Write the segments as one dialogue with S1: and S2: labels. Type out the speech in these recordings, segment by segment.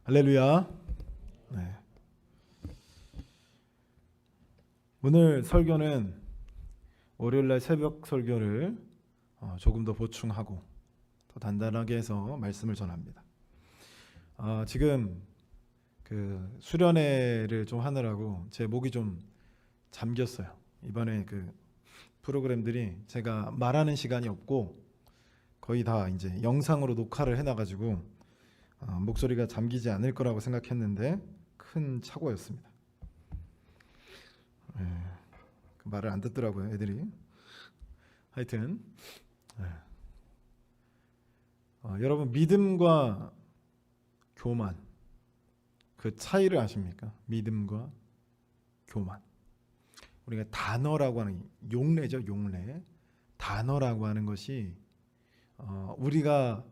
S1: 할렐루야. 네. 오늘 설교는 월요일날 새벽 설교를 조금 더 보충하고 더 단단하게 해서 말씀을 전합니다. 지금 그 수련회를 좀 하느라고 제 목이 좀 잠겼어요. 이번에 그 프로그램들이 제가 말하는 시간이 없고 거의 다 이제 영상으로 녹화를 해놔가지고 목소리가 잠기지 않을 거라고 생각했는데 큰 착오였습니다. 말을 안 듣더라고요, 애들이. 하여튼 여러분, 믿음과 교만, 그 차이를 아십니까? 믿음과 교만. 우리가 단어라고 하는, 용례죠, 용례. 단어라고 하는 것이 우리가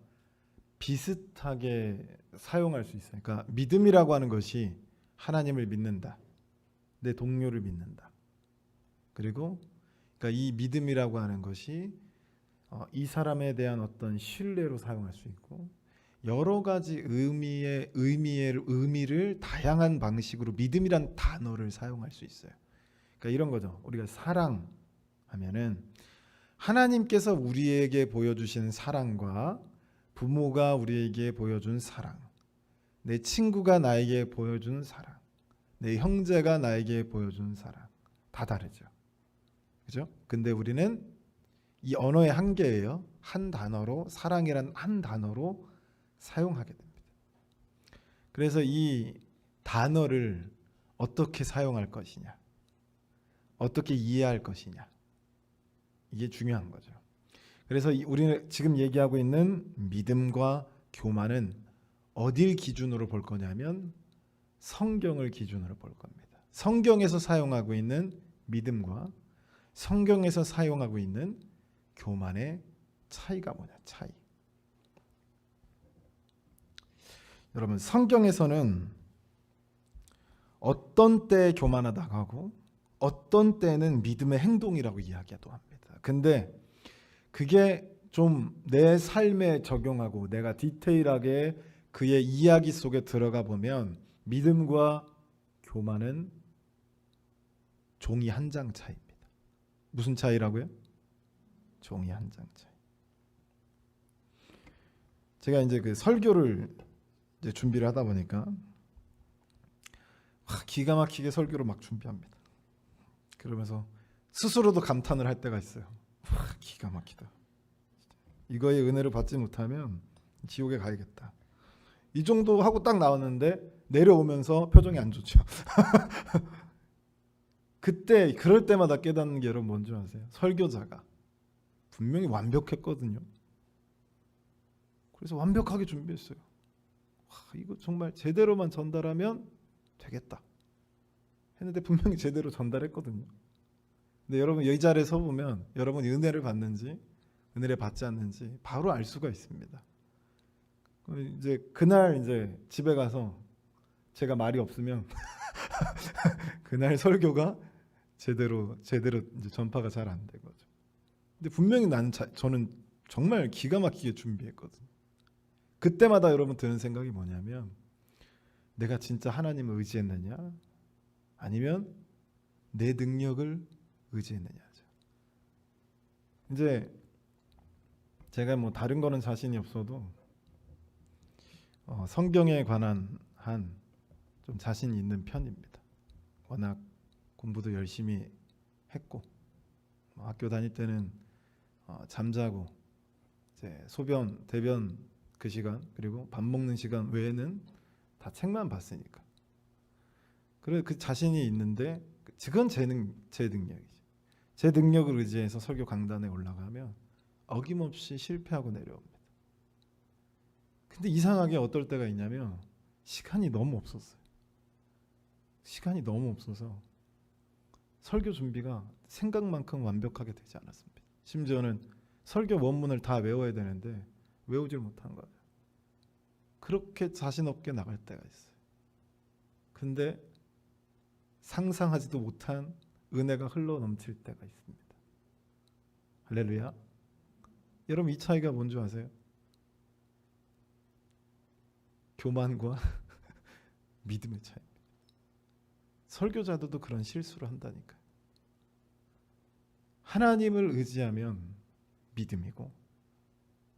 S1: 비슷하게 사용할 수 있어요. 그러니까 믿음이라고 하는 것이 하나님을 믿는다, 내 동료를 믿는다. 그리고 그러니까 이 믿음이라고 하는 것이 이 사람에 대한 어떤 신뢰로 사용할 수 있고, 여러 가지 의미를 다양한 방식으로 믿음이란 단어를 사용할 수 있어요. 그러니까 이런 거죠. 우리가 사랑하면은 하나님께서 우리에게 보여주신 사랑과 부모가 우리에게 보여준 사랑, 내 친구가 나에게 보여준 사랑, 내 형제가 나에게 보여준 사랑, 다 다르죠. 그죠? 근데 우리는 이 언어의 한계예요. 한 단어로, 사랑이란 한 단어로 사용하게 됩니다. 그래서 이 단어를 어떻게 사용할 것이냐, 어떻게 이해할 것이냐, 이게 중요한 거죠. 그래서 우리는 지금 얘기하고 있는 믿음과 교만은 어딜 기준으로 볼 거냐면 성경을 기준으로 볼 겁니다. 성경에서 사용하고 있는 믿음과 성경에서 사용하고 있는 교만의 차이가 뭐냐, 차이. 여러분, 성경에서는 어떤 때에 교만하다고 하고 어떤 때는 믿음의 행동이라고 이야기도 합니다. 근데 그게 좀 내 삶에 적용하고 내가 디테일하게 그의 이야기 속에 들어가 보면 믿음과 교만은 종이 한 장 차이입니다. 무슨 차이라고요? 종이 한 장 차이. 제가 이제 그 설교를 이제 준비를 하다 보니까 기가 막히게 설교를 막 준비합니다. 그러면서 스스로도 감탄을 할 때가 있어요. 기가 막히다. 이거의 은혜를 받지 못하면 지옥에 가야겠다. 이 정도 하고 딱 나왔는데 내려오면서 표정이 안 좋죠. 그럴 때마다 깨닫는 게 여러분 뭔지 아세요? 설교자가 분명히 완벽했거든요. 그래서 완벽하게 준비했어요. 이거 정말 제대로만 전달하면 되겠다 했는데 분명히 제대로 전달했거든요. 근데 여러분 이 자리에 서 보면 여러분이 은혜를 받는지 은혜를 받지 않는지 바로 알 수가 있습니다. 이제 그날 이제 집에 가서 제가 말이 없으면 그날 설교가 제대로 이제 전파가 잘 안 된 거죠. 근데 분명히 저는 정말 기가 막히게 준비했거든요. 그때마다 여러분 드는 생각이 뭐냐면 내가 진짜 하나님을 의지했느냐 아니면 내 능력을 의지했느냐죠. 이제 제가 뭐 다른 거는 자신이 없어도 성경에 관한 한 좀 자신이 있는 편입니다. 워낙 공부도 열심히 했고 학교 다닐 때는 잠자고 이제 소변, 대변 그 시간 그리고 밥 먹는 시간 외에는 다 책만 봤으니까. 그래 그 자신이 있는데 그건 제 능력이죠. 제 능력을 의지해서 설교 강단에 올라가면 어김없이 실패하고 내려옵니다. 근데 이상하게 어떨 때가 있냐면 시간이 너무 없었어요. 시간이 너무 없어서 설교 준비가 생각만큼 완벽하게 되지 않았습니다. 심지어는 설교 원문을 다 외워야 되는데 외우질 못한 거예요. 그렇게 자신 없게 나갈 때가 있어요. 근데 상상하지도 못한 은혜가 흘러 넘칠 때가 있습니다. 할렐루야. 여러분 이 차이가 뭔지 아세요? 교만과 믿음의 차이입니다. 설교자들도 그런 실수를 한다니까요. 하나님을 의지하면 믿음이고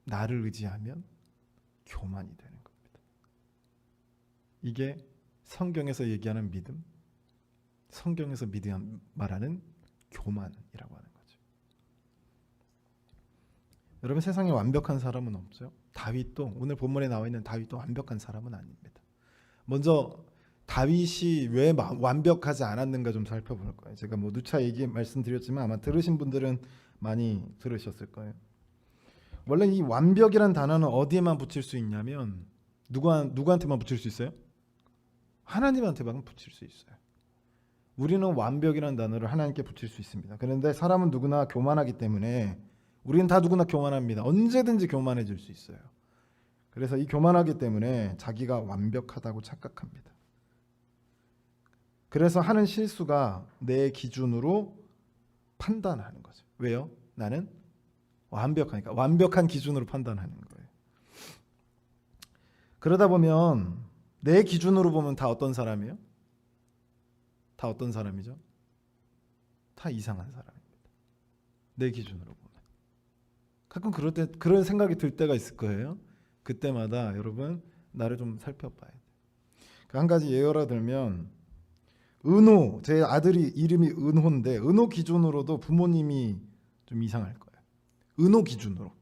S1: 나를 의지하면 교만이 되는 겁니다. 이게 성경에서 얘기하는 믿음, 성경에서 믿음 말하는 교만이라고 하는 거죠. 여러분, 세상에 완벽한 사람은 없죠. 다윗도, 오늘 본문에 나와 있는 다윗도 완벽한 사람은 아닙니다. 먼저 다윗이 왜 완벽하지 않았는가 좀 살펴볼 거예요. 제가 뭐 누차 말씀드렸지만 아마 들으신 분들은 많이 들으셨을 거예요. 원래 이 완벽이란 단어는 어디에만 붙일 수 있냐면 누구한테만 붙일 수 있어요? 하나님한테만 붙일 수 있어요. 우리는 완벽이라는 단어를 하나님께 붙일 수 있습니다. 그런데 사람은 누구나 교만하기 때문에 우리는 다 누구나 교만합니다. 언제든지 교만해질 수 있어요. 그래서 이 교만하기 때문에 자기가 완벽하다고 착각합니다. 그래서 하는 실수가 내 기준으로 판단하는 거죠. 왜요? 나는 완벽하니까. 완벽한 기준으로 판단하는 거예요. 그러다 보면 내 기준으로 보면 다 어떤 사람이에요? 다 어떤 사람이죠? 다 이상한 사람입니다. 내 기준으로 보면. 가끔 그런 생각이 들 때가 있을 거예요. 그때마다 여러분 나를 좀 살펴봐야 돼요. 한 가지 예를 들면 은호, 제 아들이 이름이 은호인데 은호 기준으로도 부모님이 좀 이상할 거예요. 은호 기준으로.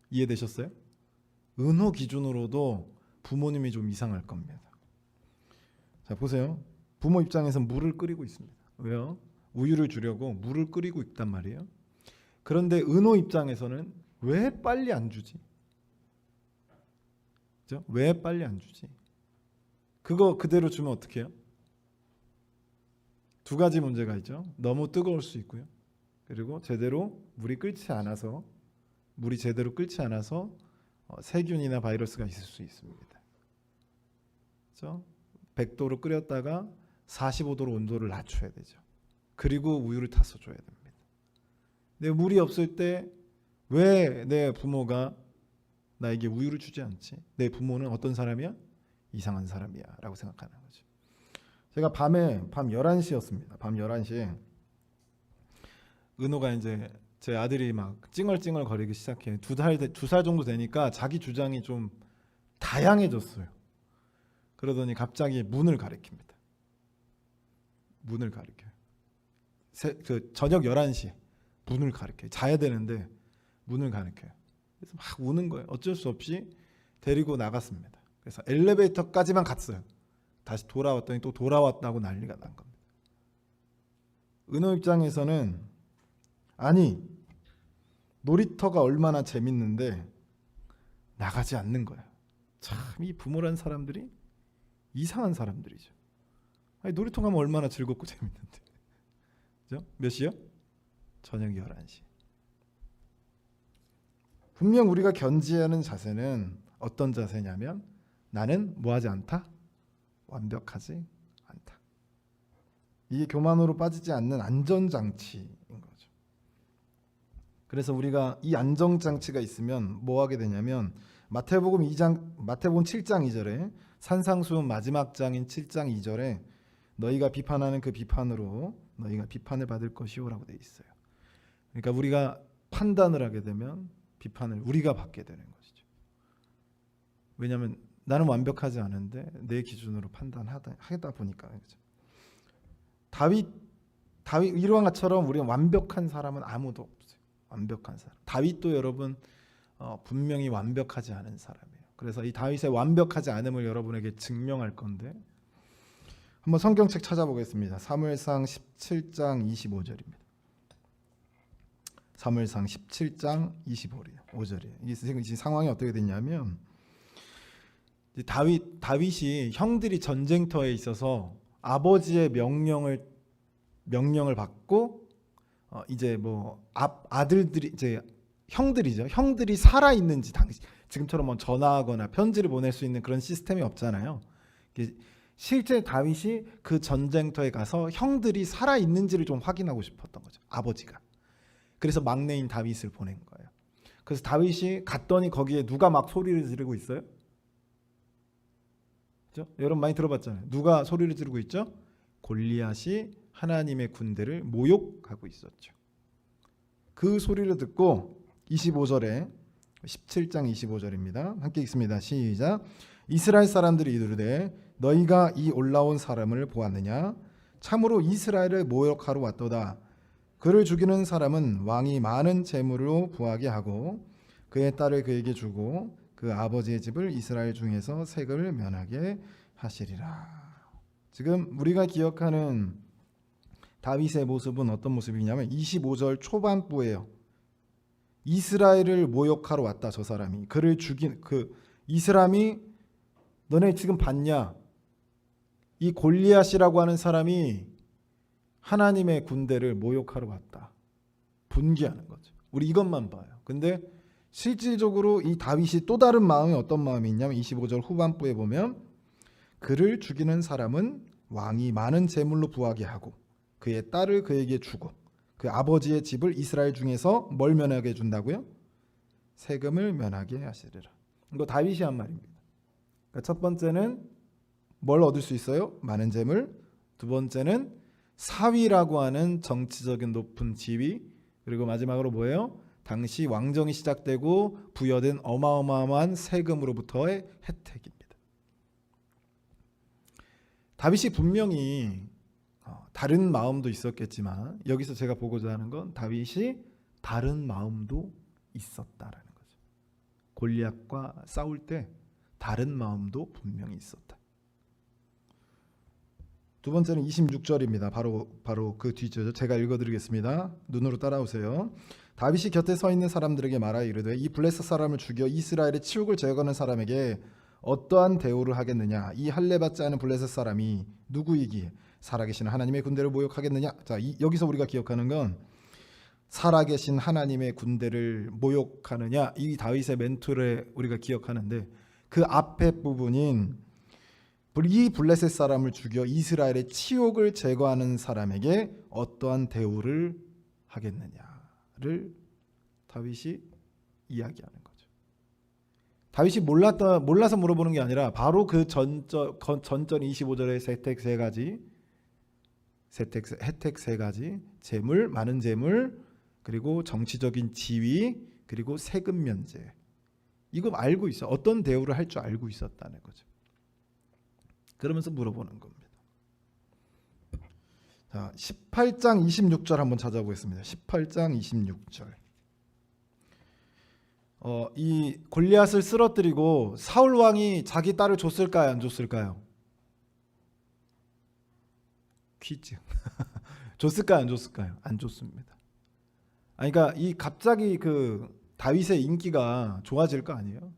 S1: 이해되셨어요? 은호 기준으로도 부모님이 좀 이상할 겁니다. 자, 보세요. 부모 입장에서 물을 끓이고 있습니다. 왜요? 우유를 주려고 물을 끓이고 있단 말이에요. 그런데 은호 입장에서는 왜 빨리 안 주지? 그죠? 왜 빨리 안 주지? 그거 그대로 주면 어떻게 해요? 두 가지 문제가 있죠. 너무 뜨거울 수 있고요. 그리고 물이 제대로 끓지 않아서 세균이나 바이러스가 있을 수 있습니다. 그렇죠? 100도로 끓였다가 45도로 온도를 낮춰야 되죠. 그리고 우유를 타서 줘야 됩니다. 내 물이 없을 때 왜 내 부모가 나에게 우유를 주지 않지? 내 부모는 어떤 사람이야? 이상한 사람이야 라고 생각하는 거죠. 제가 밤 11시였습니다. 밤 11시에 은호가 이제 제 아들이 막 찡얼찡얼 거리기 시작해. 두 살 정도 되니까 자기 주장이 좀 다양해졌어요. 그러더니 갑자기 문을 가리킵니다. 문을 가리켜요. 저녁 11시에 문을 가리켜요. 자야 되는데 문을 가리켜요. 그래서 막 우는 거예요. 어쩔 수 없이 데리고 나갔습니다. 그래서 엘리베이터까지만 갔어요. 다시 돌아왔더니 또 돌아왔다고 난리가 난 겁니다. 은호 입장에서는 아니 놀이터가 얼마나 재밌는데 나가지 않는 거야. 참 이 부모란 사람들이 이상한 사람들이죠. 아니 놀이터 가면 얼마나 즐겁고 재밌는데. 그죠? 몇 시요? 저녁 11시. 분명 우리가 견지하는 자세는 어떤 자세냐면 나는 뭐하지 않다? 완벽하지 않다. 이게 교만으로 빠지지 않는 안전장치인 거죠. 그래서 우리가 이 안전장치가 있으면 뭐 하게 되냐면 마태복음 7장 2절에 산상수훈 마지막 장인 7장 2절에 너희가 비판하는 그 비판으로 너희가 비판을 받을 것이오라고 되어 있어요. 그러니까 우리가 판단을 하게 되면 비판을 우리가 받게 되는 것이죠. 왜냐하면 나는 완벽하지 않은데 내 기준으로 판단하다 보니까. 그렇죠? 다윗 이러한 것처럼 우리가 완벽한 사람은 아무도 없어요. 완벽한 사람. 다윗도 여러분 분명히 완벽하지 않은 사람이에요. 그래서 이 다윗의 완벽하지 않음을 여러분에게 증명할 건데 한번 성경책 찾아보겠습니다. 사무엘상 17장 25절입니다. 사무엘상 17장 25절이에요. 이 상황이 어떻게 됐냐면 다윗이 형들이 전쟁터에 있어서 아버지의 명령을 받고 이제 뭐 아들들이 이제 형들이죠. 형들이 살아 있는지 지금처럼 뭐 전화하거나 편지를 보낼 수 있는 그런 시스템이 없잖아요. 실제 다윗이 그 전쟁터에 가서 형들이 살아 있는지를 좀 확인하고 싶었던 거죠. 아버지가. 그래서 막내인 다윗을 보낸 거예요. 그래서 다윗이 갔더니 거기에 누가 막 소리를 지르고 있어요? 그렇죠? 여러분 많이 들어봤잖아요. 누가 소리를 지르고 있죠? 골리앗이 하나님의 군대를 모욕하고 있었죠. 그 소리를 듣고 25절에 17장 25절입니다. 함께 읽습니다. 시작. 이스라엘 사람들이 이르되 너희가 이 올라온 사람을 보았느냐? 참으로 이스라엘을 모욕하러 왔도다. 그를 죽이는 사람은 왕이 많은 재물로 부하게 하고 그의 딸을 그에게 주고 그 아버지의 집을 이스라엘 중에서 세금을 면하게 하시리라. 지금 우리가 기억하는 다윗의 모습은 어떤 모습이냐면 25절 초반부예요. 이스라엘을 모욕하러 왔다. 저 사람이 그를 죽인 이 사람이 너네 지금 봤냐? 이 골리앗이라고 하는 사람이 하나님의 군대를 모욕하러 왔다. 분개하는 거죠. 우리 이것만 봐요. 근데 실질적으로 이 다윗이 또 다른 마음이 어떤 마음이 있냐면 25절 후반부에 보면 그를 죽이는 사람은 왕이 많은 재물로 부하게 하고 그의 딸을 그에게 주고 그 아버지의 집을 이스라엘 중에서 뭘 면하게 해준다고요? 세금을 면하게 하시리라. 이거 다윗이 한 말입니다. 그러니까 첫 번째는 뭘 얻을 수 있어요? 많은 재물. 두 번째는 사위라고 하는 정치적인 높은 지위. 그리고 마지막으로 뭐예요? 당시 왕정이 시작되고 부여된 어마어마한 세금으로부터의 혜택입니다. 다윗이 분명히 다른 마음도 있었겠지만 여기서 제가 보고자 하는 건 다윗이 다른 마음도 있었다라는 거죠. 골리앗과 싸울 때 다른 마음도 분명히 있었다. 두 번째는 26절입니다. 바로 그 뒤죠. 제가 읽어드리겠습니다. 눈으로 따라오세요. 다윗이 곁에 서 있는 사람들에게 말하여 이르되 이 블레셋 사람을 죽여 이스라엘의 치욕을 제거하는 사람에게 어떠한 대우를 하겠느냐? 이 할례받지 않은 블레셋 사람이 누구이기에 살아계신 하나님의 군대를 모욕하겠느냐? 자, 여기서 우리가 기억하는 건 살아계신 하나님의 군대를 모욕하느냐? 이 다윗의 멘트를 우리가 기억하는데 그 앞에 부분인 이 블레셋 사람을 죽여 이스라엘의 치욕을 제거하는 사람에게 어떠한 대우를 하겠느냐를 다윗이 이야기하는 거죠. 다윗이 몰라서 물어보는 게 아니라 바로 그 전전 25절의 혜택 세 가지, 재물, 많은 재물, 그리고 정치적인 지위, 그리고 세금 면제. 이거 알고 있어. 어떤 대우를 할 줄 알고 있었다는 거죠. 그러면서 물어보는 겁니다. 자, 18장 26절 한번 찾아보겠습니다. 18장 26절. 이 골리앗을 쓰러뜨리고 사울 왕이 자기 딸을 줬을까요, 안 줬을까요? 퀴즈. 줬을까요, 안 줬을까요? 안 줬습니다. 그러니까 이 갑자기 그 다윗의 인기가 좋아질 거 아니에요?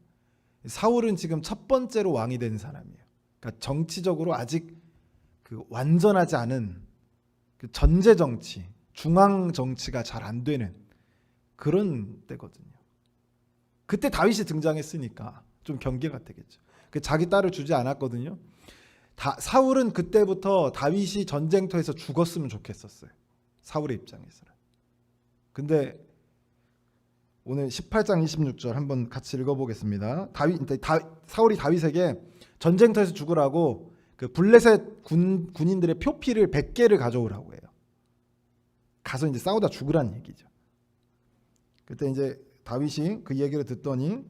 S1: 사울은 지금 첫 번째로 왕이 된 사람이에요. 그러니까 정치적으로 아직 그 완전하지 않은 그 전제 정치, 중앙 정치가 잘 안 되는 그런 때거든요. 그때 다윗이 등장했으니까 좀 경계가 되겠죠. 그 자기 딸을 주지 않았거든요. 사울은 그때부터 다윗이 전쟁터에서 죽었으면 좋겠었어요. 사울의 입장에서는. 근데 오늘 18장 26절 한번 같이 읽어보겠습니다. 사울이 다윗에게 전쟁터에서 죽으라고 그 블레셋 군인들의 표피를 100개를 가져오라고 해요. 가서 이제 싸우다 죽으란 얘기죠. 그때 이제 다윗이 그 이야기를 듣더니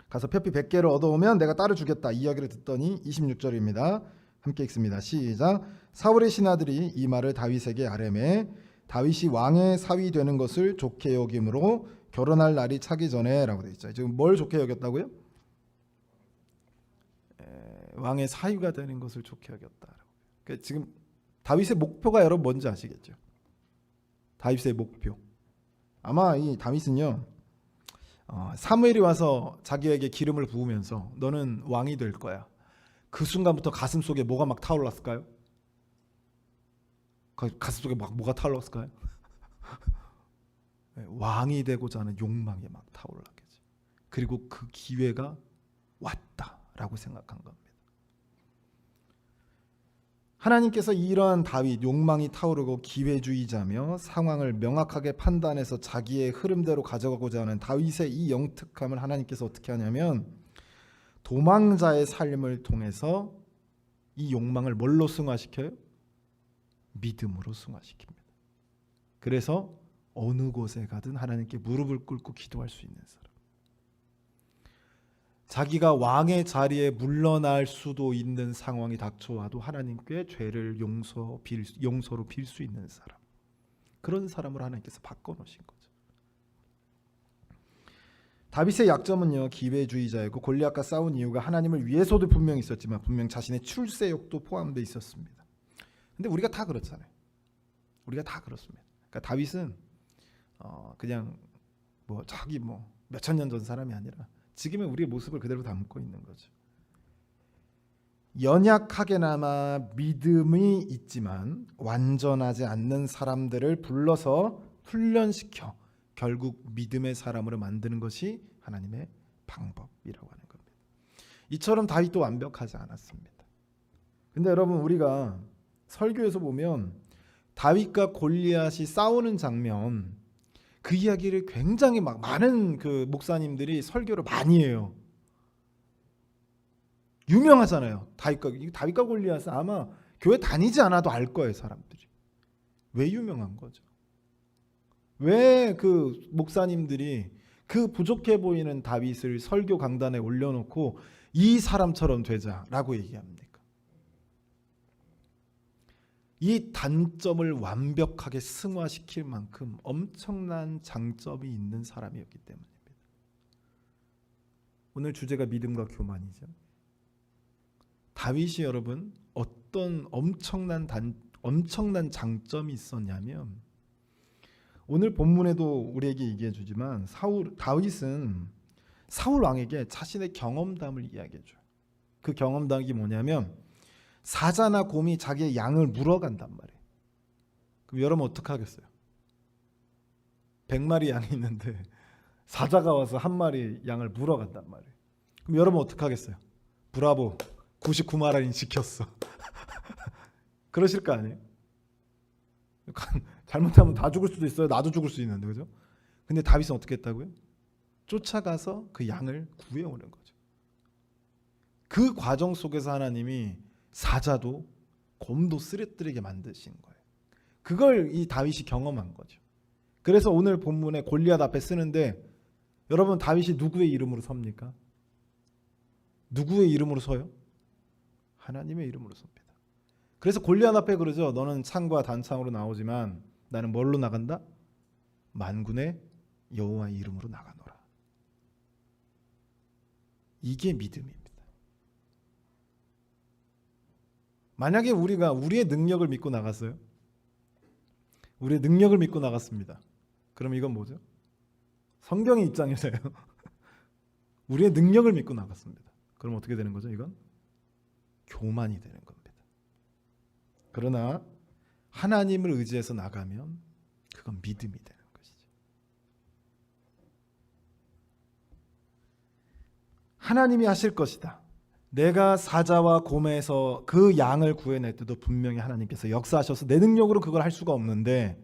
S1: 가서 표피 100개를 얻어오면 내가 딸을 주겠다. 이 이야기를 듣더니 26절입니다. 함께 읽습니다. 시작. 사울의 신하들이 이 말을 다윗에게 아뢰매 다윗이 왕의 사위 되는 것을 좋게 여김으로 결혼할 날이 차기 전에 라고 되어 있죠. 지금 뭘 좋게 여겼다고요? 왕의 사위가 되는 것을 좋게 여겼다. 그러니까 지금 다윗의 목표가 여러분 뭔지 아시겠죠? 다윗의 목표. 아마 이 다윗은요. 사무엘이 와서 자기에게 기름을 부으면서 너는 왕이 될 거야. 그 순간부터 가슴 속에 뭐가 막 타올랐을까요? 가슴 속에 막 뭐가 타올랐을까요? 왕이 되고자 하는 욕망이 막 타올랐겠지. 그리고 그 기회가 왔다라고 생각한 겁니다. 하나님께서 이러한 다윗 욕망이 타오르고 기회주의자며 상황을 명확하게 판단해서 자기의 흐름대로 가져가고자 하는 다윗의 이 영특함을 하나님께서 어떻게 하냐면 도망자의 삶을 통해서 이 욕망을 뭘로 승화시켜요? 믿음으로 승화시킵니다. 그래서 어느 곳에 가든 하나님께 무릎을 꿇고 기도할 수 있는 사람. 자기가 왕의 자리에 물러날 수도 있는 상황이 닥쳐와도 하나님께 죄를 용서로 빌 수 있는 사람. 그런 사람으로 하나님께서 바꿔놓으신 거죠. 다윗의 약점은요, 기회주의자이고 골리앗과 싸운 이유가 하나님을 위해서도 분명히 있었지만 분명 자신의 출세욕도 포함되어 있었습니다. 근데 우리가 다 그렇잖아요. 우리가 다 그렇습니다. 그러니까 다윗은 그냥 자기 몇천 년 전 사람이 아니라 지금의 우리의 모습을 그대로 담고 있는 거죠. 연약하게나마 믿음이 있지만 완전하지 않는 사람들을 불러서 훈련시켜 결국 믿음의 사람으로 만드는 것이 하나님의 방법이라고 하는 겁니다. 이처럼 다윗도 완벽하지 않았습니다. 근데 여러분, 우리가 설교에서 보면 다윗과 골리앗이 싸우는 장면, 그 이야기를 굉장히 많은 그 목사님들이 설교를 많이 해요. 유명하잖아요. 다윗과 골리앗은 아마 교회 다니지 않아도 알 거예요, 사람들이. 왜 유명한 거죠? 왜 그 목사님들이 그 부족해 보이는 다윗을 설교 강단에 올려놓고 이 사람처럼 되자라고 얘기합니까? 이 단점을 완벽하게 승화시킬 만큼 엄청난 장점이 있는 사람이었기 때문입니다. 오늘 주제가 믿음과 교만이죠. 다윗이 여러분 어떤 엄청난 장점이 있었냐면, 오늘 본문에도 우리에게 얘기해 주지만 다윗은 사울 왕에게 자신의 경험담을 이야기해 줘요. 그 경험담이 뭐냐면 사자나 곰이 자기의 양을 물어간단 말이에요. 그럼 여러분 어떡하겠어요? 100마리 양이 있는데 사자가 와서 한 마리 양을 물어간단 말이에요. 그럼 여러분 어떡하겠어요? 브라보, 99마리는 지켰어. 그러실 거 아니에요? 잘못하면 다 죽을 수도 있어요. 나도 죽을 수 있는데, 그죠? 근데 다윗은 어떻게 했다고요? 쫓아가서 그 양을 구해오는 거죠. 그 과정 속에서 하나님이 사자도 곰도 쓰러뜨리게 만드신 거예요. 그걸 이 다윗이 경험한 거죠. 그래서 오늘 본문에 골리앗 앞에 쓰는데, 여러분 다윗이 누구의 이름으로 섭니까? 누구의 이름으로 서요? 하나님의 이름으로 섭니다. 그래서 골리앗 앞에 그러죠. 너는 창과 단창으로 나오지만 나는 뭘로 나간다? 만군의 여호와의 이름으로 나가노라. 이게 믿음입니다. 만약에 우리가 우리의 능력을 믿고 나갔어요. 우리의 능력을 믿고 나갔습니다. 그럼 이건 뭐죠? 성경의 입장에서요. 우리의 능력을 믿고 나갔습니다. 그럼 어떻게 되는 거죠? 이건 교만이 되는 겁니다. 그러나 하나님을 의지해서 나가면 그건 믿음이 되는 것이죠. 하나님이 하실 것이다. 내가 사자와 곰에서 그 양을 구해낼 때도 분명히 하나님께서 역사하셔서 내 능력으로 그걸 할 수가 없는데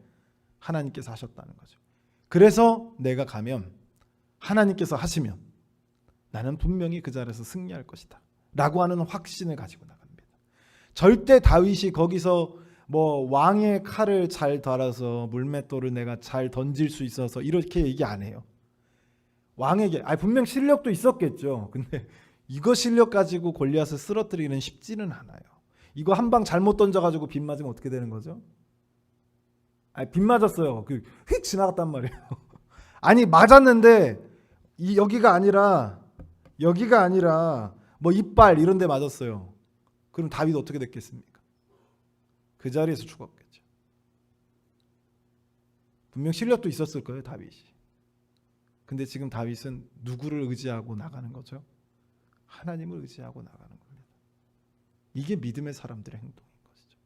S1: 하나님께서 하셨다는 거죠. 그래서 내가 가면 하나님께서 하시면 나는 분명히 그 자리에서 승리할 것이다 라고 하는 확신을 가지고 나갑니다. 절대 다윗이 거기서 왕의 칼을 잘 달아서 물맷돌을 내가 잘 던질 수 있어서 이렇게 얘기 안 해요. 왕에게 분명 실력도 있었겠죠. 근데 이거 실력 가지고 골리앗을 쓰러뜨리는 쉽지는 않아요. 이거 한 방 잘못 던져가지고 빗 맞으면 어떻게 되는 거죠? 빗 맞았어요. 휙 지나갔단 말이에요. 맞았는데 여기가 아니라 이빨 이런 데 맞았어요. 그럼 다윗 어떻게 됐겠습니까? 그 자리에서 죽었겠죠. 분명 실력도 있었을 거예요, 다윗이. 근데 지금 다윗은 누구를 의지하고 나가는 거죠? 하나님을 의지하고 나가는 겁니다. 이게 믿음의 사람들의 행동인 것이죠.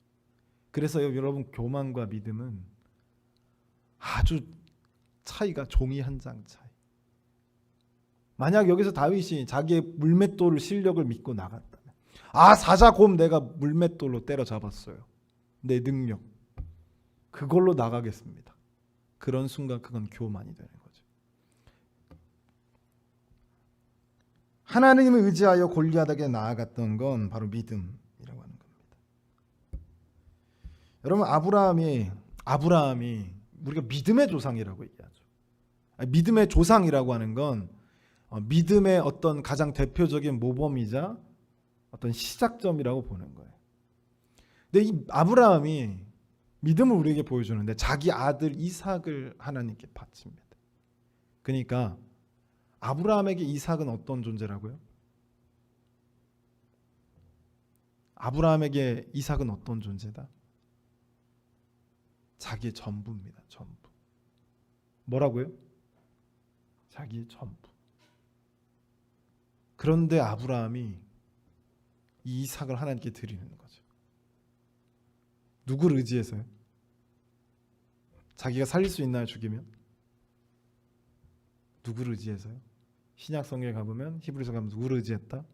S1: 그래서 여러분, 교만과 믿음은 아주 차이가 종이 한 장 차이. 만약 여기서 다윗이 자기의 물맷돌 실력을 믿고 나갔다면, 사자 곰 내가 물맷돌로 때려잡았어요. 내 능력. 그걸로 나가겠습니다. 그런 순간 그건 교만이 되는 거죠. 하나님을 의지하여 골리앗에게 나아갔던 건 바로 믿음이라고 하는 겁니다. 여러분, 아브라함이 우리가 믿음의 조상이라고 얘기하죠. 믿음의 조상이라고 하는 건 믿음의 어떤 가장 대표적인 모범이자 어떤 시작점이라고 보는 거예요. 근데 이 아브라함이 믿음을 우리에게 보여주는데 자기 아들 이삭을 하나님께 바칩니다. 그러니까 아브라함에게 이삭은 어떤 존재라고요? 아브라함에게 이삭은 어떤 존재다? 자기의 전부입니다. 전부. 뭐라고요? 자기의 전부. 그런데 아브라함이 이 이삭을 하나님께 드리는 거죠. 누구를 의지해서요? 자기가 살릴 수 있나요? 죽이면? 누구를 의지해서요? 신약 성경에 가보면 히브리서 가면 누구를 의지했다?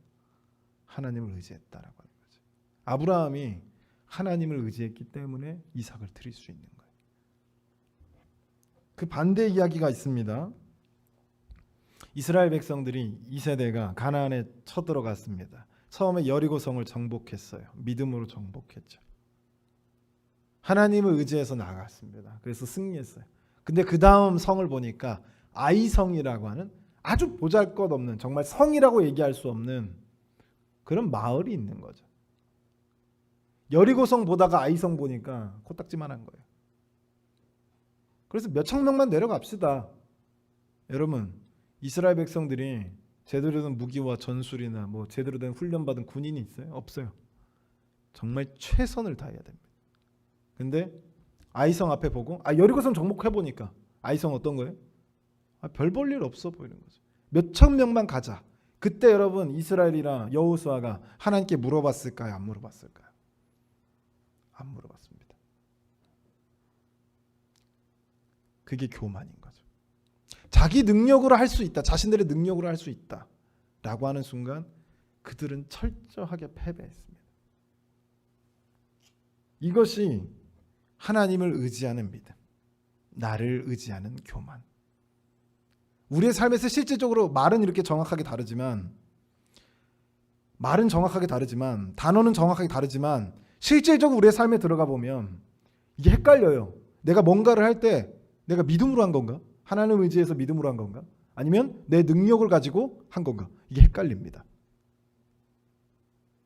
S1: 하나님을 의지했다라고 하는 거죠. 아브라함이 하나님을 의지했기 때문에 이삭을 드릴 수 있는 거예요. 그 반대 이야기가 있습니다. 이스라엘 백성들이 2세대가 가나안에 쳐들어갔습니다. 처음에 여리고성을 정복했어요. 믿음으로 정복했죠. 하나님을 의지해서 나갔습니다. 그래서 승리했어요. 근데 그 다음 성을 보니까 아이성이라고 하는 아주 보잘것없는, 정말 성이라고 얘기할 수 없는 그런 마을이 있는 거죠. 여리고성 보다가 아이성 보니까 코딱지만한 거예요. 그래서 몇천 명만 내려갑시다. 여러분, 이스라엘 백성들이 제대로 된 무기와 전술이나 뭐 제대로 된 훈련받은 군인이 있어요? 없어요. 정말 최선을 다해야 됩니다. 근데 아이성 앞에 보고 여리고성 정복해 보니까 아이성 어떤 거예요? 별 볼 일 없어 보이는 거죠. 몇천 명만 가자. 그때 여러분 이스라엘이랑 여호수아가 하나님께 물어봤을까요? 안 물어봤을까요? 안 물어봤습니다. 그게 교만인 거죠. 자기 능력으로 할 수 있다. 자신들의 능력으로 할 수 있다. 라고 하는 순간 그들은 철저하게 패배했습니다. 이것이 하나님을 의지하는 믿음, 나를 의지하는 교만. 우리의 삶에서 실질적으로 말은 이렇게 정확하게 다르지만, 단어는 정확하게 다르지만 실질적으로 우리의 삶에 들어가 보면 이게 헷갈려요. 내가 뭔가를 할 때 내가 믿음으로 한 건가? 하나님을 의지해서 믿음으로 한 건가? 아니면 내 능력을 가지고 한 건가? 이게 헷갈립니다.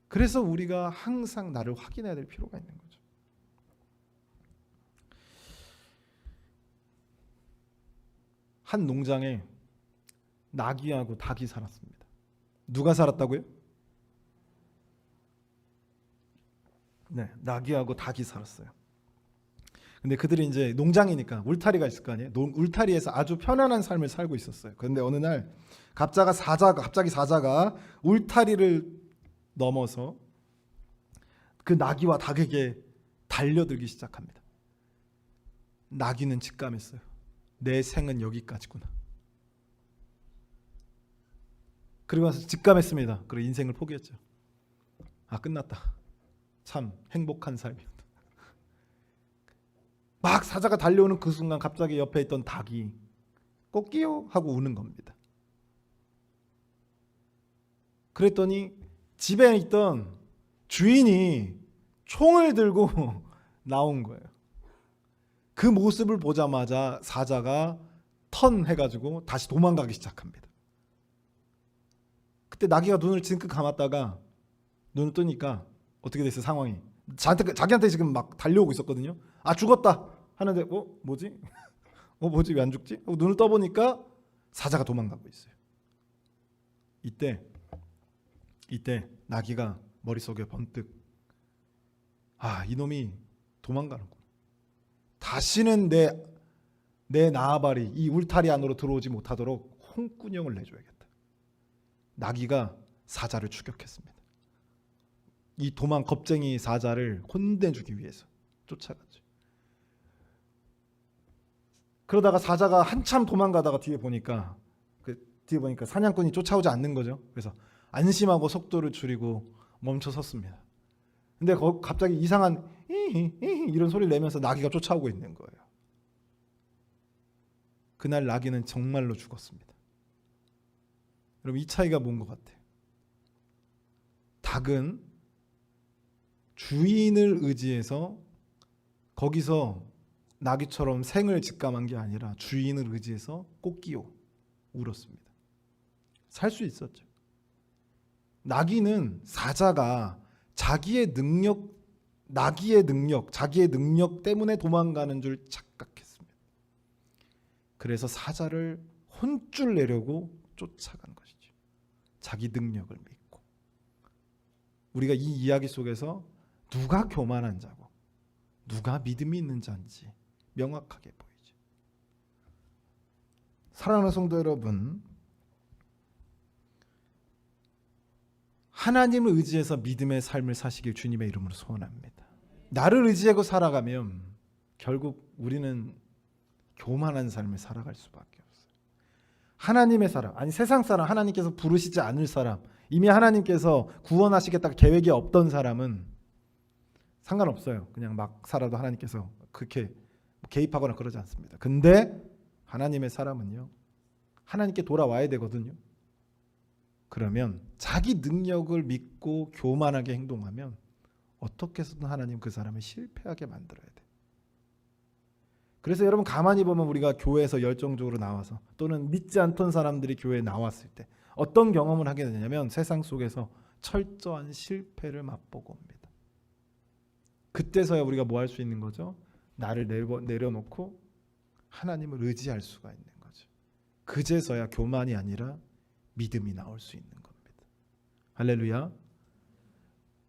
S1: 그래서 우리가 항상 나를 확인해야 될 필요가 있는 거죠. 한 농장에 나귀하고 닭이 살았습니다. 누가 살았다고요? 네, 나귀하고 닭이 살았어요. 근데 그들이 이제 농장이니까 울타리가 있을 거 아니에요. 울타리에서 아주 편안한 삶을 살고 있었어요. 그런데 어느 날 갑자기 사자가 울타리를 넘어서 그 나귀와 닭에게 달려들기 시작합니다. 나귀는 직감했어요. 내 생은 여기까지구나. 그리고 나서 직감했습니다. 그리고 인생을 포기했죠. 끝났다. 참 행복한 삶이었다. 막 사자가 달려오는 그 순간 갑자기 옆에 있던 닭이 꼬끼요 하고 우는 겁니다. 그랬더니 집에 있던 주인이 총을 들고 나온 거예요. 그 모습을 보자마자 사자가 턴 해가지고 다시 도망가기 시작합니다. 그때 나귀가 눈을 징긋 감았다가 눈을 뜨니까 어떻게 됐어요? 상황이 자기한테 지금 막 달려오고 있었거든요. 죽었다 하는데 뭐지? 뭐지? 왜 안 죽지? 눈을 떠보니까 사자가 도망가고 있어요. 이때 나귀가 머릿속에 번뜩 이놈이 도망가는구나. 다시는 내 나아발이 이 울타리 안으로 들어오지 못하도록 홍군형을 내줘야겠다. 나귀가 사자를 추격했습니다. 이 겁쟁이 사자를 혼내주기 위해서 쫓아갔죠. 그러다가 사자가 한참 도망가다가 뒤에 보니까 사냥꾼이 쫓아오지 않는 거죠. 그래서 안심하고 속도를 줄이고 멈춰 섰습니다. 근데 갑자기 이상한 이런 소리를 내면서 나귀가 쫓아오고 있는 거예요. 그날 나귀는 정말로 죽었습니다. 여러분, 이 차이가 뭔 것 같아요? 닭은 주인을 의지해서 거기서 나귀처럼 생을 직감한 게 아니라 주인을 의지해서 꽃기호 울었습니다. 살 수 있었죠. 나귀는 사자가 자기의 능력 때문에 도망가는 줄 착각했습니다. 그래서 사자를 혼쭐 내려고 쫓아간 것이죠. 자기 능력을 믿고. 우리가 이 이야기 속에서 누가 교만한 자고 누가 믿음이 있는 자인지 명확하게 보이죠. 사랑하는 성도 여러분, 하나님을 의지해서 믿음의 삶을 사시길 주님의 이름으로 소원합니다. 나를 의지하고 살아가면 결국 우리는 교만한 삶을 살아갈 수밖에 없어요. 하나님의 사람, 아니 세상 사람, 하나님께서 부르시지 않을 사람, 이미 하나님께서 구원하시겠다고 계획이 없던 사람은 상관없어요. 그냥 막 살아도 하나님께서 그렇게 개입하거나 그러지 않습니다. 근데 하나님의 사람은요, 하나님께 돌아와야 되거든요. 그러면 자기 능력을 믿고 교만하게 행동하면 어떻게 해서든 하나님 그 사람을 실패하게 만들어야 돼. 그래서 여러분 가만히 보면 우리가 교회에서 열정적으로 나와서 또는 믿지 않던 사람들이 교회에 나왔을 때 어떤 경험을 하게 되냐면 세상 속에서 철저한 실패를 맛보고 옵니다. 그때서야 우리가 뭐 할 수 있는 거죠? 나를 내려놓고 하나님을 의지할 수가 있는 거죠. 그제서야 교만이 아니라 믿음이 나올 수 있는 겁니다. 할렐루야.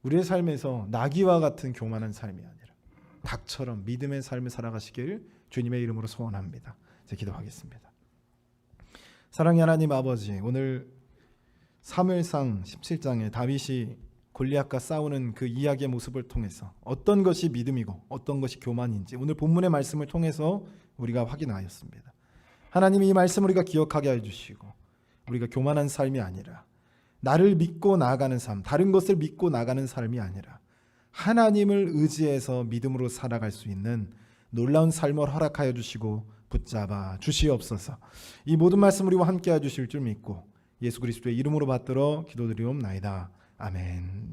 S1: 우리의 삶에서 나귀와 같은 교만한 삶이 아니라 닭처럼 믿음의 삶을 살아가시길 주님의 이름으로 소원합니다. 제 기도하겠습니다. 사랑의 하나님 아버지, 오늘 사무엘상 17장에 다윗이 골리앗과 싸우는 그 이야기의 모습을 통해서 어떤 것이 믿음이고 어떤 것이 교만인지 오늘 본문의 말씀을 통해서 우리가 확인하였습니다. 하나님이 이 말씀을 우리가 기억하게 해주시고 우리가 교만한 삶이 아니라 나를 믿고 나아가는 삶, 다른 것을 믿고 나가는 삶이 아니라 하나님을 의지해서 믿음으로 살아갈 수 있는 놀라운 삶을 허락하여 주시고 붙잡아 주시옵소서. 이 모든 말씀 우리와 함께 해주실 줄 믿고 예수 그리스도의 이름으로 받들어 기도드리옵나이다. 아멘.